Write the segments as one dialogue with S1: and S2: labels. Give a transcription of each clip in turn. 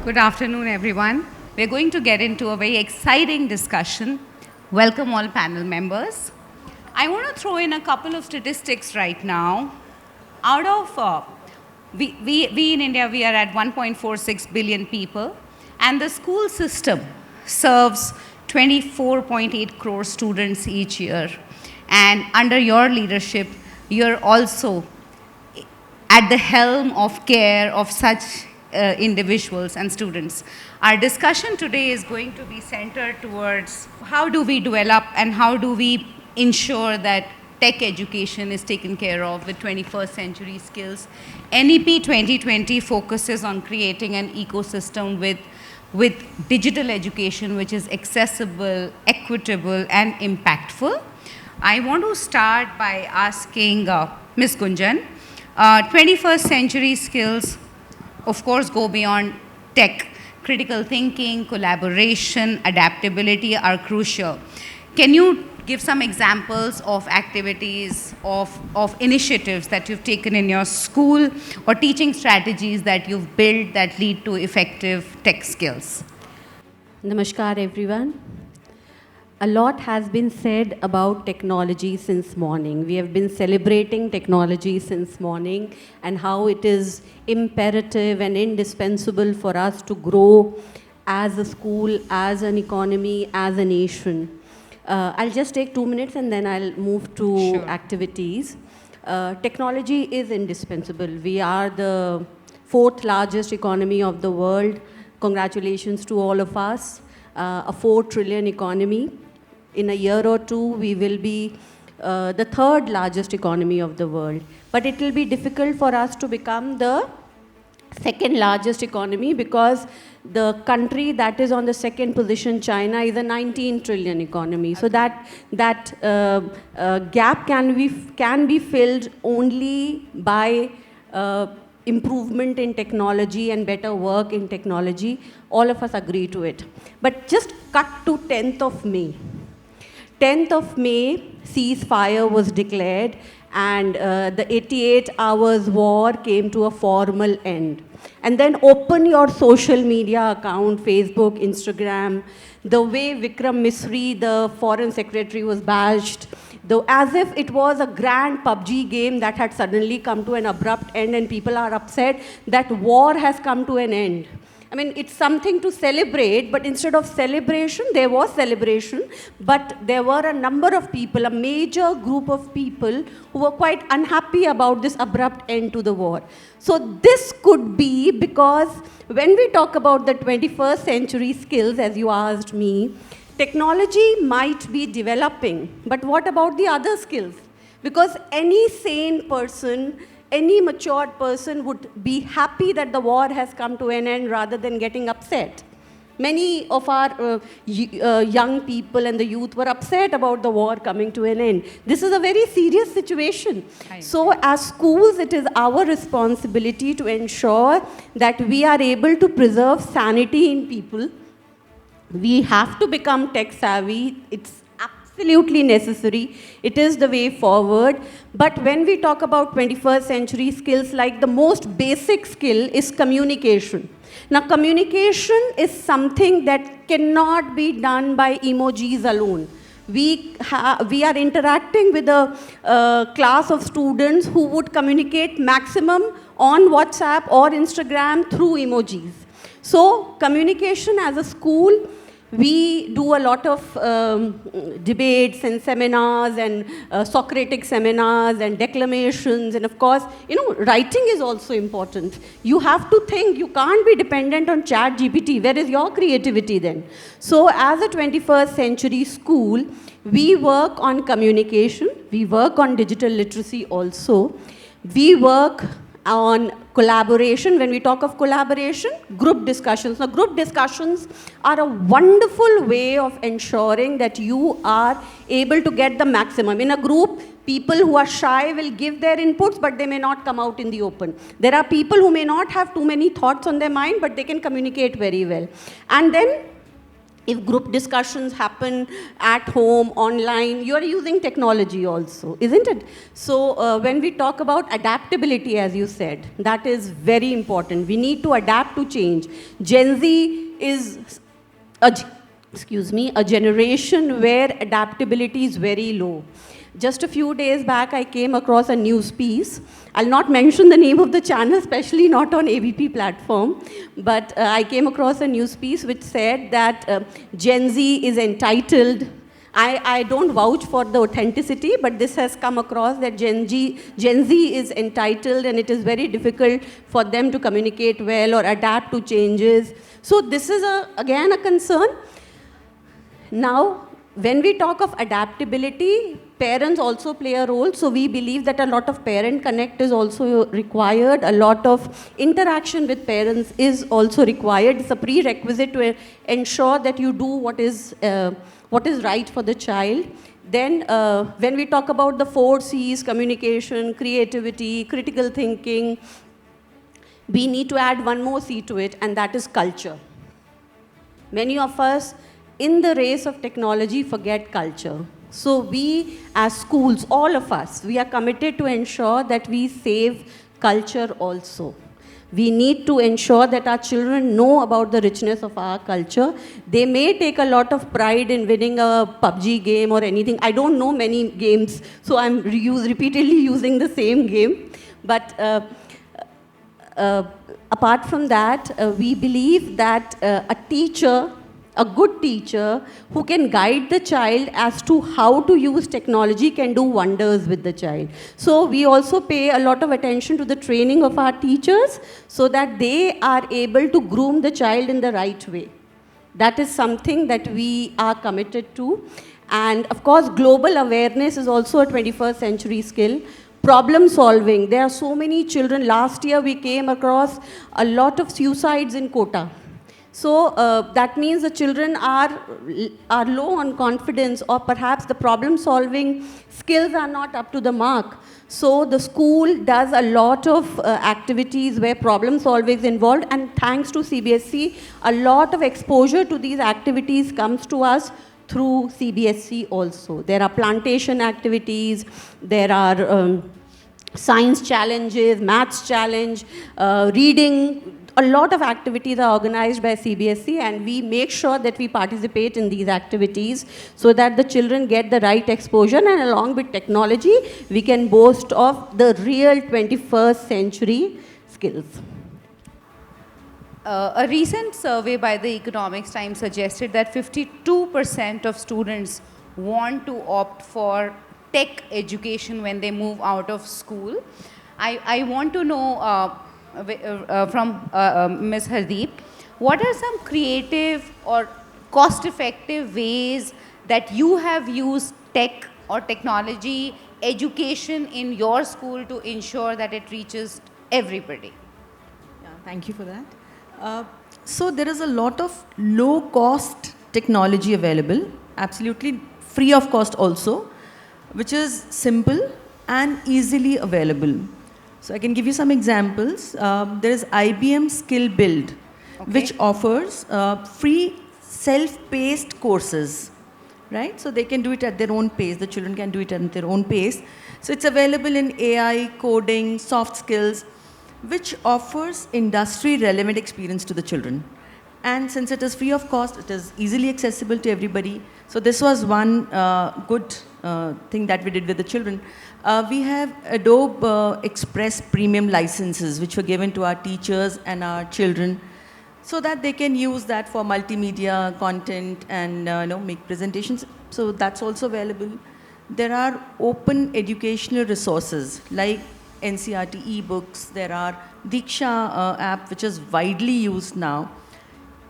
S1: Good afternoon, everyone. We're going to get into a very exciting discussion. Welcome all panel members. I want to throw in a couple of statistics right now. Out of, we in India, we are at 1.46 billion people, and the school system serves 24.8 crore students each year. And under your leadership, you're also at the helm of care of such individuals and students. Our discussion today is going to be centered towards how do we develop and how do we ensure that tech education is taken care of with 21st century skills. NEP 2020 focuses on creating an ecosystem with digital education which is accessible, equitable, and impactful. I want to start by asking Ms. Gunjan, 21st century skills of course go beyond tech. Critical thinking, collaboration, adaptability are crucial. Can you give some examples of activities, of initiatives that you've taken in your school or teaching strategies that you've built that lead to effective tech skills?
S2: Namaskar everyone. A lot has been said about technology since morning. We have been celebrating technology since morning and how it is imperative and indispensable for us to grow as a school, as an economy, as a nation. I'll just take 2 minutes and then I'll move to activities. Technology is indispensable. We are the 4th largest economy of the world. Congratulations to all of us. A 4 trillion economy. In a year or two, we will be the 3rd largest economy of the world. But it will be difficult for us to become the 2nd largest economy because the country that is on the 2nd position, China, is a 19 trillion economy. So that gap can be filled only by improvement in technology and better work in technology. All of us agree to it. But just cut to 10th of May. 10th of May, ceasefire was declared and the 88 hours war came to a formal end. And then open your social media account, Facebook, Instagram, the way Vikram Misri, the foreign secretary, was bashed, though as if it was a grand PUBG game that had suddenly come to an abrupt end and people are upset that war has come to an end. I mean, it's something to celebrate, but instead of celebration, there was celebration, but there were a number of people, a major group of people who were quite unhappy about this abrupt end to the war. So this could be because when we talk about the 21st century skills, as you asked me, technology might be developing, but what about the other skills? Because any sane person, any matured person would be happy that the war has come to an end rather than getting upset. Many of our young people and the youth were upset about the war coming to an end. This is a very serious situation. So as schools, it is our responsibility to ensure that we are able to preserve sanity in people. We have to become tech savvy. It's absolutely necessary. It is the way forward. But when we talk about 21st century skills, like the most basic skill is communication. Now, communication is something that cannot be done by emojis alone. We are interacting with a class of students who would communicate maximum on WhatsApp or Instagram through emojis. So, communication as a school, we do a lot of debates and seminars and Socratic seminars and declamations, and of course, writing is also important. You have to think, you can't be dependent on ChatGPT. Where is your creativity then? So as a 21st century school, we work on communication, we work on digital literacy also, we work on collaboration. When we talk of collaboration, group discussions. Now, group discussions are a wonderful way of ensuring that you are able to get the maximum. In a group, people who are shy will give their inputs, but they may not come out in the open. There are people who may not have too many thoughts on their mind, but they can communicate very well. And then If group discussions happen at home, online, you are using technology also, isn't it? So when we talk about adaptability, as you said, that is very important. We need to adapt to change. Gen Z is a generation where adaptability is very low. Just a few days back, I came across a news piece. I'll not mention the name of the channel, especially not on ABP platform, but I came across a news piece which said that Gen Z is entitled. I don't vouch for the authenticity, but this has come across that Gen Z is entitled and it is very difficult for them to communicate well or adapt to changes. So this is, again, a concern. Now, when we talk of adaptability, parents also play a role. So we believe that a lot of parent connect is also required. A lot of interaction with parents is also required. It's a prerequisite to ensure that you do what is right for the child. Then when we talk about the 4 C's, communication, creativity, critical thinking, we need to add one more C to it, and that is culture. Many of us in the race of technology forget culture. So we as schools, all of us, we are committed to ensure that we save culture also. We need to ensure that our children know about the richness of our culture. They may take a lot of pride in winning a PUBG game or anything. I don't know many games, so I'm repeatedly using the same game. But apart from that, we believe that a good teacher who can guide the child as to how to use technology can do wonders with the child. So we also pay a lot of attention to the training of our teachers so that they are able to groom the child in the right way. That is something that we are committed to. And of course, global awareness is also a 21st century skill. Problem solving. There are so many children. Last year we came across a lot of suicides in Kota. So that means the children are low on confidence, or perhaps the problem solving skills are not up to the mark. So the school does a lot of activities where problem solving is involved, and thanks to CBSE, a lot of exposure to these activities comes to us through CBSE also. There are plantation activities, there are science challenges, maths challenge, reading. A lot of activities are organized by CBSE, and we make sure that we participate in these activities so that the children get the right exposure, and along with technology, we can boast of the real 21st century skills.
S1: A recent survey by the Economics Times suggested that 52% of students want to opt for tech education when they move out of school. I want to know from Ms. Hardeep, what are some creative or cost-effective ways that you have used tech or technology education in your school to ensure that it reaches everybody?
S3: Yeah, thank you for that. So there is a lot of low-cost technology available, absolutely free of cost also, which is simple and easily available. So I can give you some examples. There is IBM Skill Build, which offers free self-paced courses, right? So they can do it at their own pace. The children can do it at their own pace. So it's available in AI, coding, soft skills, which offers industry-relevant experience to the children. And since it is free of cost, it is easily accessible to everybody. So this was one good thing that we did with the children. We have Adobe Express premium licenses, which were given to our teachers and our children, so that they can use that for multimedia content and make presentations. So that's also available. There are open educational resources like NCRT e-books. There are Diksha app, which is widely used now.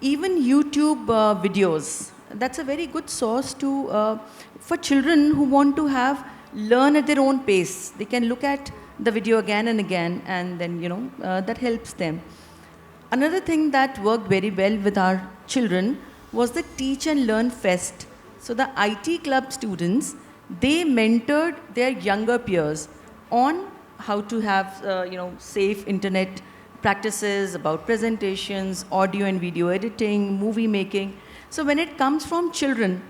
S3: Even YouTube videos. That's a very good source to for children who want to learn at their own pace. They can look at the video again and again, and then that helps them. Another thing that worked very well with our children was the Teach and Learn Fest. So the IT club students, they mentored their younger peers on how to have safe internet practices about presentations, audio and video editing, movie making. So when it comes from children,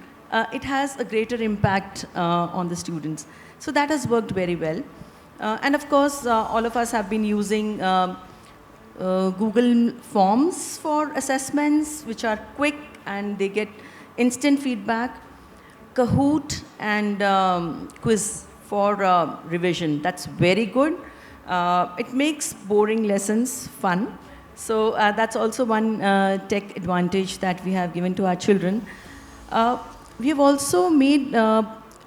S3: it has a greater impact on the students. So that has worked very well. And of course, all of us have been using Google Forms for assessments, which are quick and they get instant feedback. Kahoot and quiz for revision. That's very good. It makes boring lessons fun. So that's also one tech advantage that we have given to our children. We have also made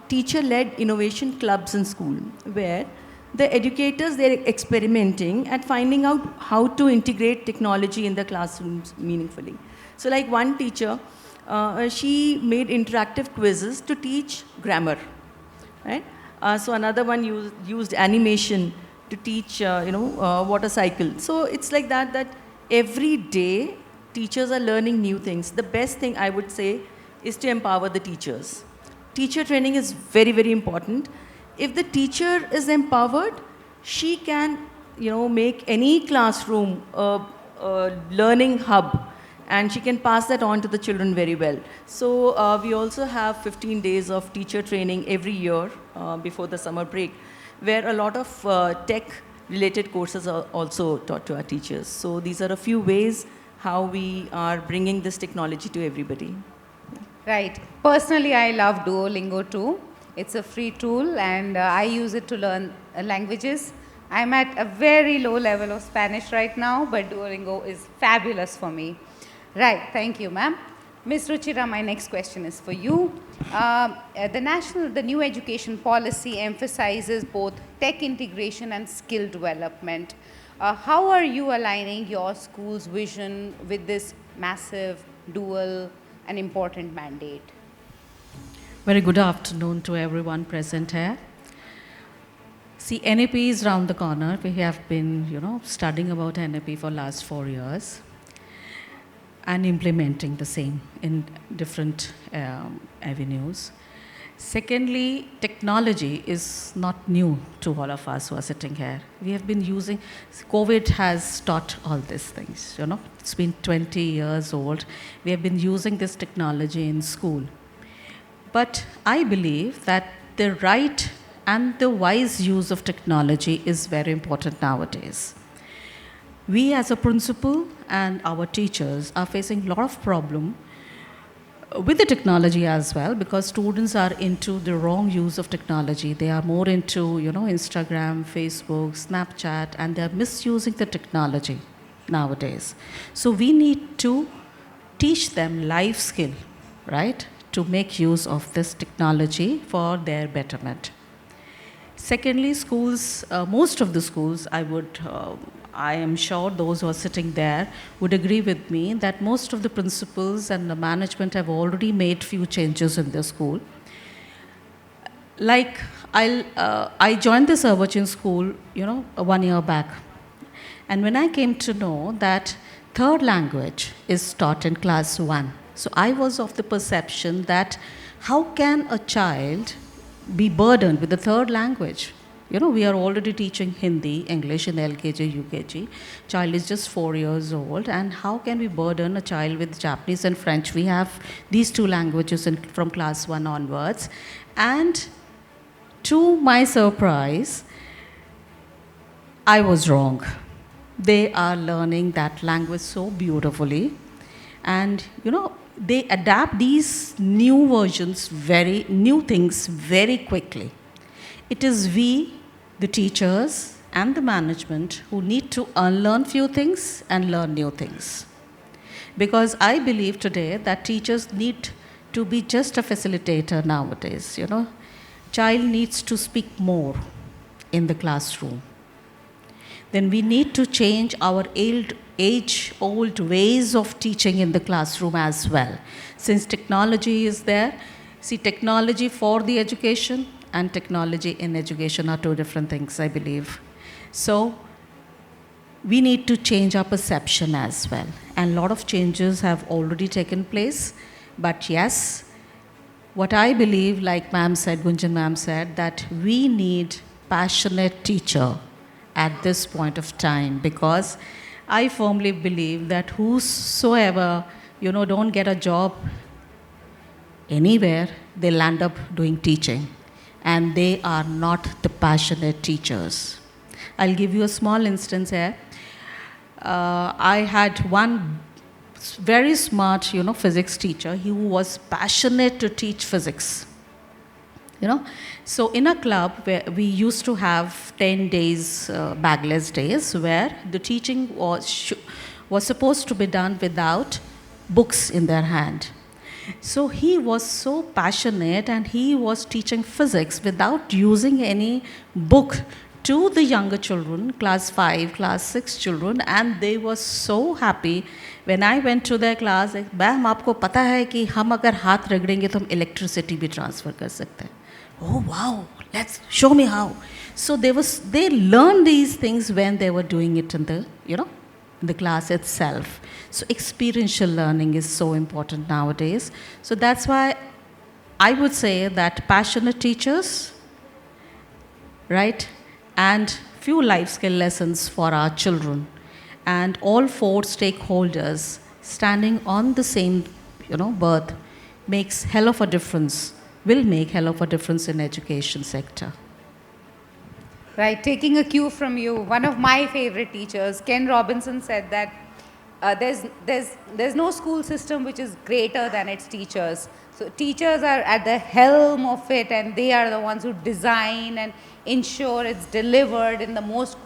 S3: teacher-led innovation clubs in school, where the educators, they're experimenting at finding out how to integrate technology in the classrooms meaningfully. So like one teacher, she made interactive quizzes to teach grammar, right? So another one used animation to teach, water cycle. So it's like that every day teachers are learning new things. The best thing I would say is to empower the teachers. Teacher training is very, very important. If the teacher is empowered, she can, make any classroom a learning hub, and she can pass that on to the children very well. So we also have 15 days of teacher training every year before the summer break, where a lot of tech-related courses are also taught to our teachers. So these are a few ways how we are bringing this technology to everybody.
S1: Right. Personally, I love Duolingo too. It's a free tool and I use it to learn languages. I'm at a very low level of Spanish right now, but Duolingo is fabulous for me. Right. Thank you, ma'am. Ms. Ruchira, my next question is for you. The new education policy emphasizes both tech integration and skill development. How are you aligning your school's vision with this massive, dual, and important mandate?
S4: Very good afternoon to everyone present here. See, NAP is round the corner. We have been, studying about NAP for last 4 years and implementing the same in different avenues. Secondly, technology is not new to all of us who are sitting here. We have been using, COVID has taught all these things, It's been 20 years old. We have been using this technology in school. But I believe that the right and the wise use of technology is very important nowadays. We as a principal and our teachers are facing a lot of problem with the technology as well, because students are into the wrong use of technology. They are more into, Instagram, Facebook, Snapchat, and they are misusing the technology nowadays. So we need to teach them life skill, right, to make use of this technology for their betterment. Secondly, schools, most of the schools, I am sure those who are sitting there would agree with me that most of the principals and the management have already made few changes in their school. Like, I joined the Sarvachin school, 1 year back. And when I came to know that third language is taught in class 1, so I was of the perception that how can a child be burdened with the third language? We are already teaching Hindi, English in LKG, UKG. Child is just 4 years old, and how can we burden a child with Japanese and French? We have these two languages from class 1 onwards. And to my surprise, I was wrong. They are learning that language so beautifully. And, they adapt these new versions, new things very quickly. It is we, the teachers and the management, who need to unlearn few things and learn new things. Because I believe today that teachers need to be just a facilitator nowadays, Child needs to speak more in the classroom. Then we need to change our age-old ways of teaching in the classroom as well. Since technology is there, see, technology for the education and technology in education are two different things, I believe. So we need to change our perception as well. And a lot of changes have already taken place. But yes, what I believe, like ma'am said, Gunjan ma'am said, that we need passionate teacher at this point of time, because I firmly believe that whosoever, don't get a job anywhere, they land up doing teaching. And they are not the passionate teachers. I'll give you a small instance here. I had one very smart, physics teacher. He was passionate to teach physics. So in a club where we used to have 10 days, bagless days, where the teaching was supposed to be done without books in their hand. So he was so passionate, and he was teaching physics without using any book to the younger children, class 5, class 6 children, and they were so happy. When I went to their class, ma'am आपको पता है कि हम अगर हाथ रगड़ेंगे तो हम electricity भी ट्रांसफ़र कर सकते हैं. Oh wow, let's show me how. So they learned these things when they were doing it in the class itself. So experiential learning is so important nowadays. So that's why I would say that passionate teachers, right, and few life skill lessons for our children, and all 4 stakeholders standing on the same, berth makes hell of a difference, will make hell of a difference in education sector.
S1: Right, taking a cue from you, one of my favorite teachers, Ken Robinson, said that there's no school system which is greater than its teachers. So teachers are at the helm of it, and they are the ones who design and ensure it's delivered in the most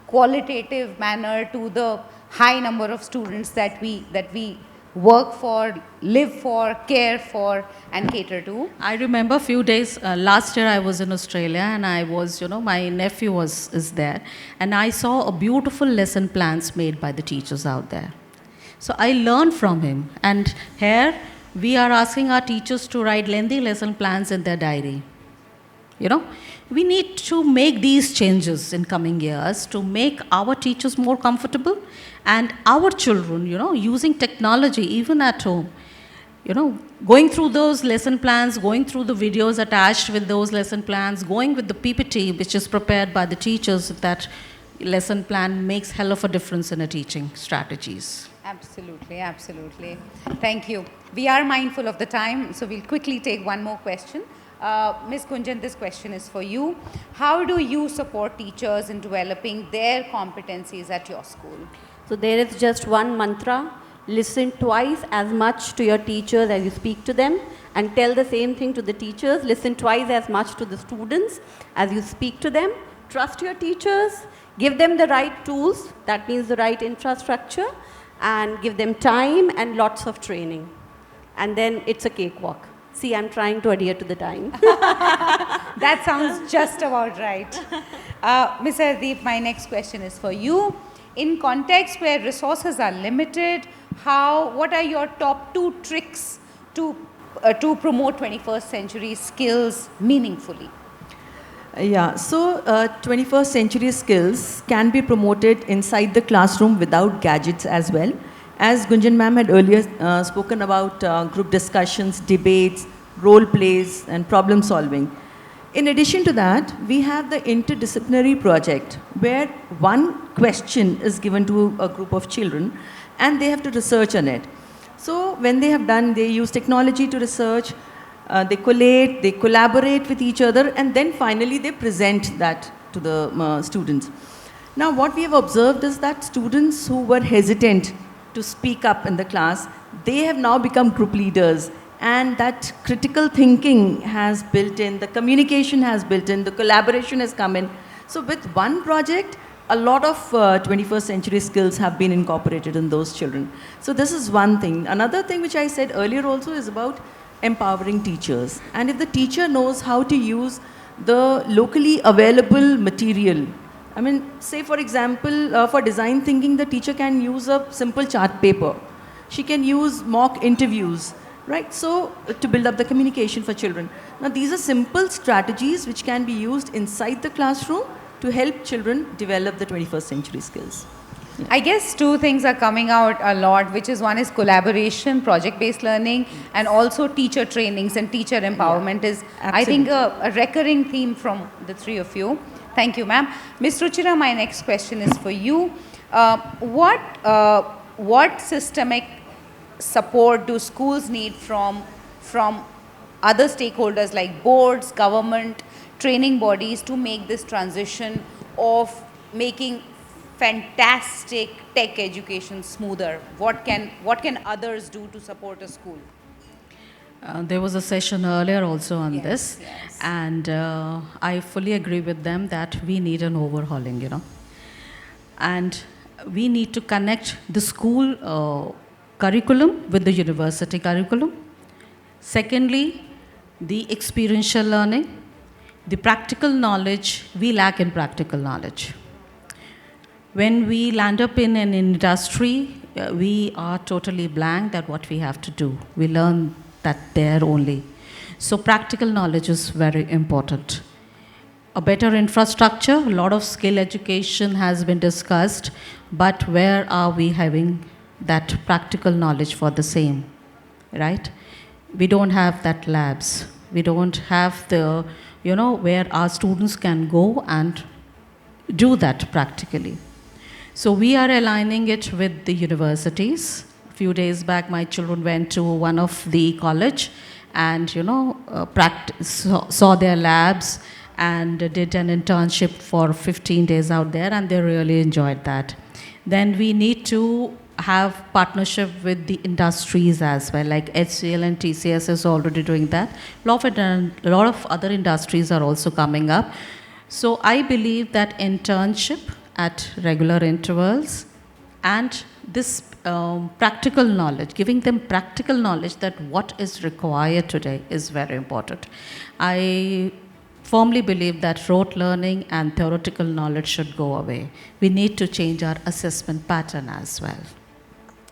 S1: qualitative manner to the high number of students that we work for, live for, care for, and cater to.
S4: I remember a few days, last year I was in Australia, and I was, my nephew is there, and I saw a beautiful lesson plans made by the teachers out there. So I learned from him, and here we are asking our teachers to write lengthy lesson plans in their diary. We need to make these changes in coming years to make our teachers more comfortable, and our children, using technology even at home, going through those lesson plans, going through the videos attached with those lesson plans, going with the PPT which is prepared by the teachers. That lesson plan makes hell of a difference in a teaching strategies.
S1: Absolutely, absolutely. Thank you. We are mindful of the time, so we'll quickly take one more question. Ms. Gunjan, this question is for you. How do you support teachers in developing their competencies at your school?
S2: So there is just one mantra: listen twice as much to your teachers as you speak to them, and tell the same thing to the teachers. Listen twice as much to the students as you speak to them. Trust your teachers, give them the right tools, that means the right infrastructure, and give them time and lots of training. And then it's a cakewalk. See, I'm trying to adhere to the time.
S1: That sounds just about right. Mr. Hardeep, my next question is for you. In context where resources are limited, what are your top 2 tricks to promote 21st century skills meaningfully?
S3: Yeah, so 21st century skills can be promoted inside the classroom without gadgets as well. As Gunjan ma'am had earlier spoken about group discussions, debates, role plays, and problem solving. In addition to that, we have the interdisciplinary project where one question is given to a group of children and they have to research on it. So when they have done, they use technology to research, they collate, they collaborate with each other, and then finally they present that to the students. Now what we have observed is that students who were hesitant to speak up in the class, they have now become group leaders, and that critical thinking has built in, the communication has built in, the collaboration has come in. So with one project, a lot of 21st century skills have been incorporated in those children. So this is one thing. Another thing which I said earlier also is about empowering teachers. And if the teacher knows how to use the locally available material, I mean, say for example, for design thinking, the teacher can use a simple chart paper. She can use mock interviews, right? So to build up the communication for children. Now these are simple strategies which can be used inside the classroom to help children develop the 21st century skills. Yeah.
S1: I guess 2 things are coming out a lot, which is one is collaboration, project-based learning, and also teacher trainings and teacher empowerment is, I think, a recurring theme from the 3 of you. Thank you, ma'am. Ms. Ruchira, my next question is for you. What systemic support do schools need from other stakeholders like boards, government, training bodies to make this transition of making fantastic tech education smoother? What can others do to support a school?
S4: There was a session earlier also on this,
S1: yes.
S4: and I fully agree with them that we need an overhauling, and we need to connect the school curriculum with the university curriculum. Secondly, the experiential learning, the practical knowledge, we lack in practical knowledge. When we land up in an industry, we are totally blank that what we have to do. We learn that there only. So practical knowledge is very important. A better infrastructure, a lot of skill education has been discussed, but where are we having that practical knowledge for the same, right? We don't have that labs. We don't have the, where our students can go and do that practically. So we are aligning it with the universities. A few days back, my children went to one of the college and, saw their labs and did an internship for 15 days out there, and they really enjoyed that. Then we need to have partnership with the industries as well, like HCL and TCS is already doing that. A lot of other industries are also coming up. So I believe that internship at regular intervals and this practical knowledge, giving them practical knowledge that what is required today is very important. I firmly believe that rote learning and theoretical knowledge should go away. We need to change our assessment pattern as well.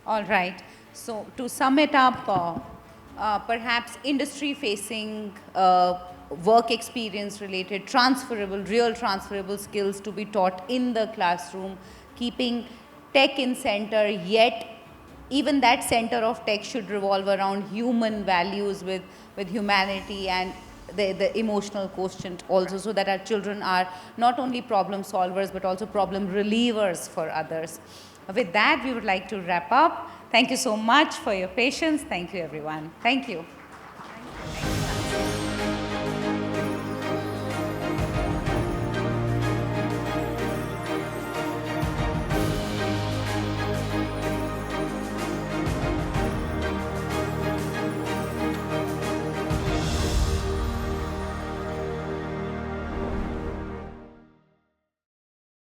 S1: All right. So to sum it up, perhaps industry-facing work experience related real transferable skills to be taught in the classroom, keeping tech in center, yet even that center of tech should revolve around human values with humanity and the emotional quotient also, so that our children are not only problem solvers but also problem relievers for others. With that, we would like to wrap up. Thank you so much for your patience. Thank you, everyone. Thank you.